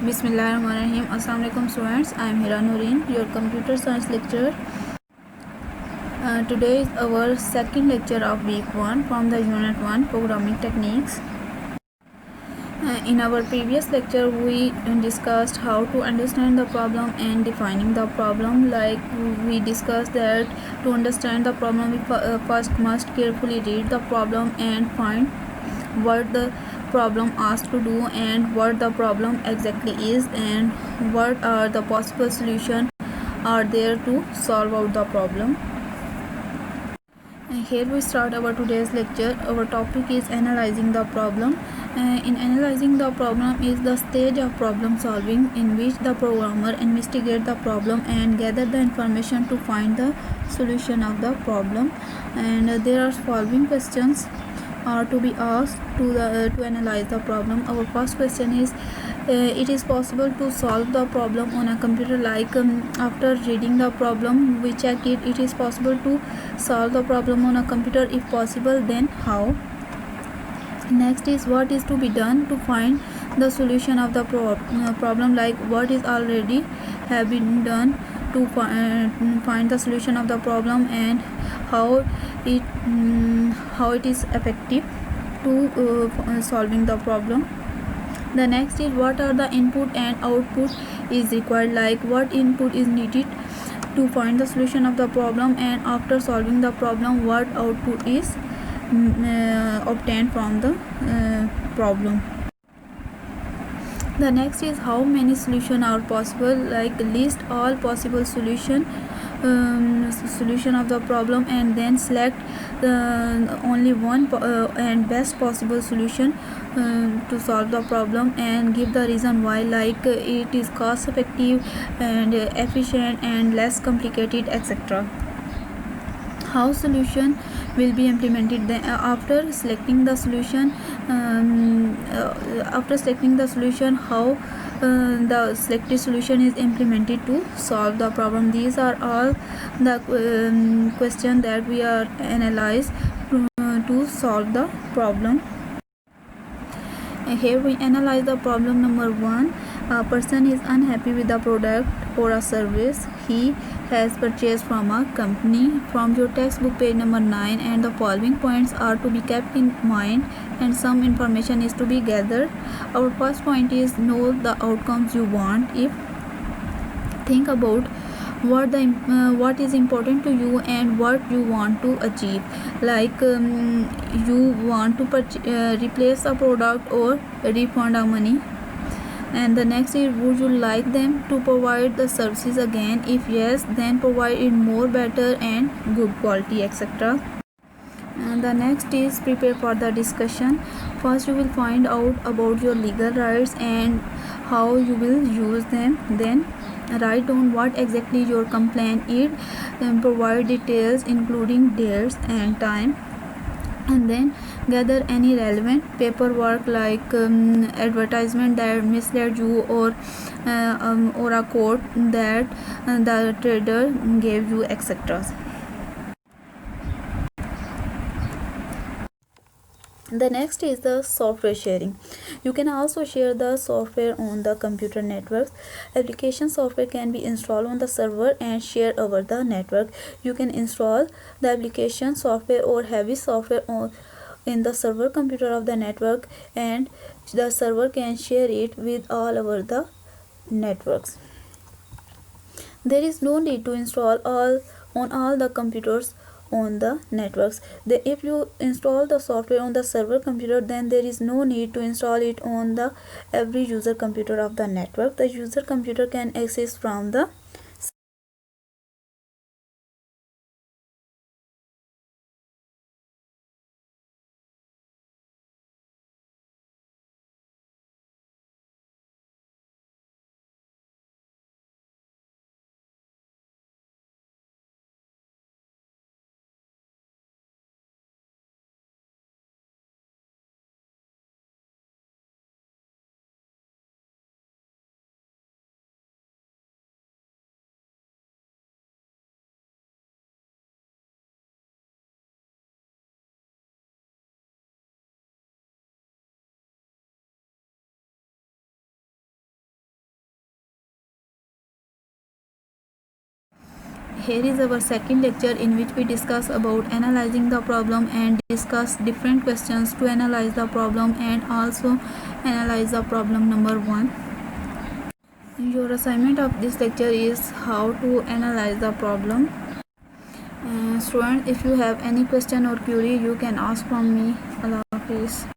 Bismillahirrahmanirrahim. Assalamu alaikum students. I am Hira Noreen, your computer science lecturer. Today is our second lecture of week 1 from the unit 1 programming techniques. In our previous lecture we discussed how to understand the problem and defining the problem. Like we discussed that to understand the problem we first must carefully read the problem and find what the problem asks to do and what the problem exactly is and what are the possible solutions are there to solve out the problem. Here we start our today's lecture. Our topic is analyzing the problem. In analyzing the problem is the stage of problem solving in which the programmer investigates the problem and gather the information to find the solution of the problem. And there are following questions are to be asked to analyze the problem. Our first question is it is possible to solve the problem on a computer. Like after reading the problem we check it is possible to solve the problem on a computer. If possible, then how? Next is what is to be done to find the solution of the problem. Like what is already have been done to find the solution of the problem and how it is effective to solving the problem. The next is what are the input and output is required. Like what input is needed to find the solution of the problem and after solving the problem what output is obtained from the problem. The next is how many solutions are possible. Like list all possible solution of the problem and then select only one and best possible solution to solve the problem and give the reason why. Like it is cost effective and efficient and less complicated, etc. How solution will be implemented. Then after selecting the solution how the selected solution is implemented to solve the problem. These are all the question that we are analyze to solve the problem. Here we analyze the problem number 1. A person is unhappy with the product or a service he has purchased from a company. From your textbook page number 9, and the following points are to be kept in mind and some information is to be gathered. Our first point is know the outcomes you want. If think about what is important to you and what you want to achieve. Like you want to replace a product or refund our money. And the next is would you like them to provide the services again? If yes, then provide it more better and good quality, etc. And the next is prepare for the discussion. First you will find out about your legal rights and how you will use them. Then write down what exactly your complaint is and provide details including dates and time. And then gather any relevant paperwork like advertisement that misled you or a quote that the trader gave you, etc. The next is the software sharing. You can also share the software on the computer networks. Application software can be installed on the server and shared over the network. You can install the application software or heavy software in the server computer of the network and the server can share it with all over the networks. There is no need to install on all the computers on the networks. If you install the software on the server computer, then there is no need to install it on the every user computer of the network. The user computer can access from the here is our second lecture in which we discuss about analyzing the problem and discuss different questions to analyze the problem and also analyze the problem number 1. Your assignment of this lecture is how to analyze the problem. Students, if you have any question or query, you can ask from me. Allah Hafiz.